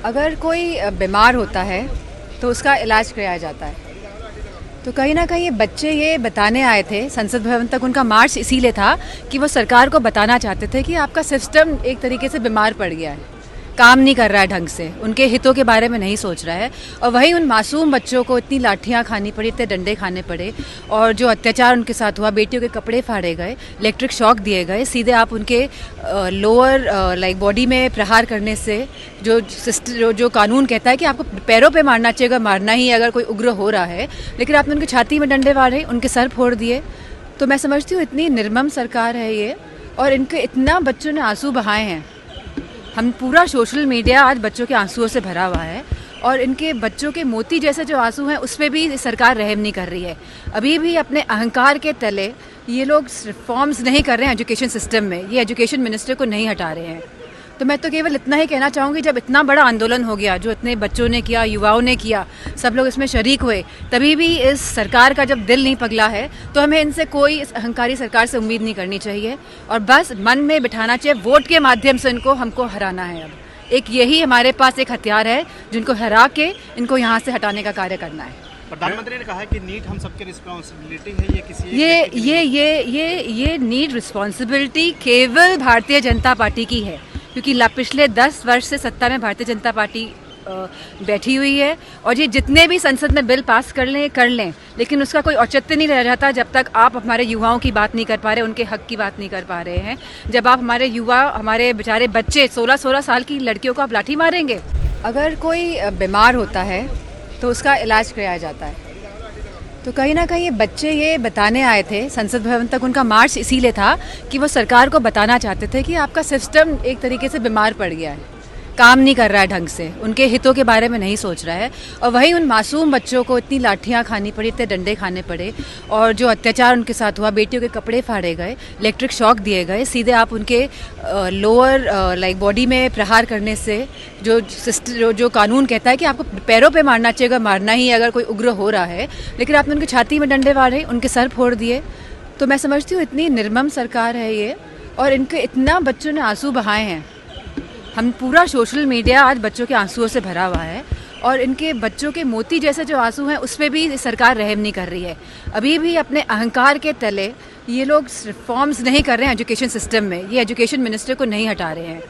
अगर कोई बीमार होता है तो उसका इलाज कराया जाता है। तो कहीं ना कहीं ये बच्चे ये बताने आए थे संसद भवन तक, उनका मार्च इसीलिए था कि वो सरकार को बताना चाहते थे कि आपका सिस्टम एक तरीके से बीमार पड़ गया है, काम नहीं कर रहा है ढंग से, उनके हितों के बारे में नहीं सोच रहा है। और वहीं उन मासूम बच्चों को इतनी लाठियां खानी पड़ी, इतने डंडे खाने पड़े, और जो अत्याचार उनके साथ हुआ, बेटियों के कपड़े फाड़े गए, इलेक्ट्रिक शॉक दिए गए, सीधे आप उनके लोअर बॉडी में प्रहार करने से जो कानून कहता है कि आपको पैरों पे मारना चाहिए, अगर मारना ही अगर कोई उग्र हो रहा है, लेकिन आपने उनकी छाती में डंडे मारे, उनके सर फोड़ दिए। तो मैं समझती हूँ इतनी निर्मम सरकार है ये, और इनके इतना बच्चों ने आंसू बहाए हैं। हम पूरा सोशल मीडिया आज बच्चों के आंसुओं से भरा हुआ है, और इनके बच्चों के मोती जैसे जो आंसू हैं उस पर भी सरकार रहम नहीं कर रही है। अभी भी अपने अहंकार के तले ये लोग रिफॉर्म्स नहीं कर रहे हैं एजुकेशन सिस्टम में, ये एजुकेशन मिनिस्टर को नहीं हटा रहे हैं। तो मैं तो केवल इतना ही कहना चाहूँगी, जब इतना बड़ा आंदोलन हो गया, जो इतने बच्चों ने किया, युवाओं ने किया, सब लोग इसमें शरीक हुए, तभी भी इस सरकार का जब दिल नहीं पगला है तो हमें इनसे कोई इस अहंकारी सरकार से उम्मीद नहीं करनी चाहिए, और बस मन में बिठाना चाहिए, वोट के माध्यम से इनको हमको हराना है। अब एक यही हमारे पास एक हथियार है जिनको हरा के इनको यहाँ से हटाने का कार्य करना है। प्रधानमंत्री ने कहा है कि नीट हम सबकी रिस्पॉन्सिबिलिटी है, ये किसी ये नीट रिस्पॉन्सिबिलिटी केवल भारतीय जनता पार्टी की है, क्योंकि पिछले 10 वर्ष से सत्ता में भारतीय जनता पार्टी बैठी हुई है, और ये जितने भी संसद में बिल पास कर लें, लेकिन उसका कोई औचित्य नहीं रह जाता जब तक आप हमारे युवाओं की बात नहीं कर पा रहे, उनके हक की बात नहीं कर पा रहे हैं। जब आप हमारे युवा, हमारे बेचारे बच्चे, 16-16 साल की लड़कियों को आप लाठी मारेंगे। अगर कोई बीमार होता है तो उसका इलाज कराया जाता है। तो कहीं ना कहीं ये बच्चे ये बताने आए थे संसद भवन तक, उनका मार्च इसीलिए था कि वो सरकार को बताना चाहते थे कि आपका सिस्टम एक तरीके से बीमार पड़ गया है, काम नहीं कर रहा है ढंग से, उनके हितों के बारे में नहीं सोच रहा है। और वहीं उन मासूम बच्चों को इतनी लाठियां खानी पड़ी, इतने डंडे खाने पड़े, और जो अत्याचार उनके साथ हुआ, बेटियों के कपड़े फाड़े गए, इलेक्ट्रिक शॉक दिए गए, सीधे आप उनके लोअर बॉडी में प्रहार करने से जो कानून कहता है कि आपको पैरों पे मारना चाहिए, अगर मारना ही अगर कोई उग्र हो रहा है, लेकिन आपने उनकी छाती में डंडे मारे, उनके सर फोड़ दिए। तो मैं समझती हूँ इतनी निर्मम सरकार है ये, और इनके इतना बच्चों ने आंसू बहाए हैं। हम पूरा सोशल मीडिया आज बच्चों के आंसुओं से भरा हुआ है, और इनके बच्चों के मोती जैसे जो आंसू हैं उस पर भी सरकार रहम नहीं कर रही है। अभी भी अपने अहंकार के तले ये लोग रिफॉर्म्स नहीं कर रहे हैं एजुकेशन सिस्टम में, ये एजुकेशन मिनिस्टर को नहीं हटा रहे हैं।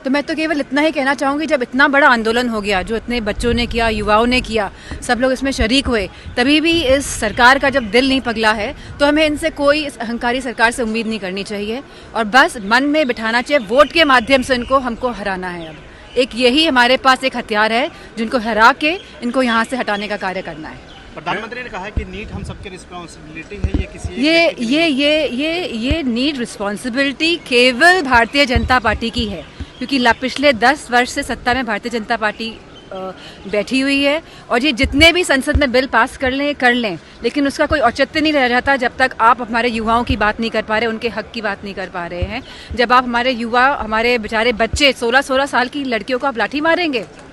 तो मैं तो केवल इतना ही कहना चाहूँगी, जब इतना बड़ा आंदोलन हो गया, जो इतने बच्चों ने किया, युवाओं ने किया, सब लोग इसमें शरीक हुए, तभी भी इस सरकार का जब दिल नहीं पगला है तो हमें इनसे कोई इस अहंकारी सरकार से उम्मीद नहीं करनी चाहिए, और बस मन में बिठाना चाहिए, वोट के माध्यम से इनको हमको हराना है। अब एक यही हमारे पास एक हथियार है जिनको हरा के इनको यहाँ से हटाने का कार्य करना है। प्रधानमंत्री ने कहा है कि नीट हम सबकी रिस्पॉन्सिबिलिटी है, ये किसी ये नीट रिस्पॉन्सिबिलिटी केवल भारतीय जनता पार्टी की है, क्योंकि पिछले 10 वर्ष से सत्ता में भारतीय जनता पार्टी बैठी हुई है, और ये जितने भी संसद में बिल पास कर लें, लेकिन उसका कोई औचित्य नहीं रह जाता जब तक आप हमारे युवाओं की बात नहीं कर पा रहे, उनके हक की बात नहीं कर पा रहे हैं। जब आप हमारे युवा, हमारे बेचारे बच्चे, 16-16 साल की लड़कियों को आप लाठी मारेंगे।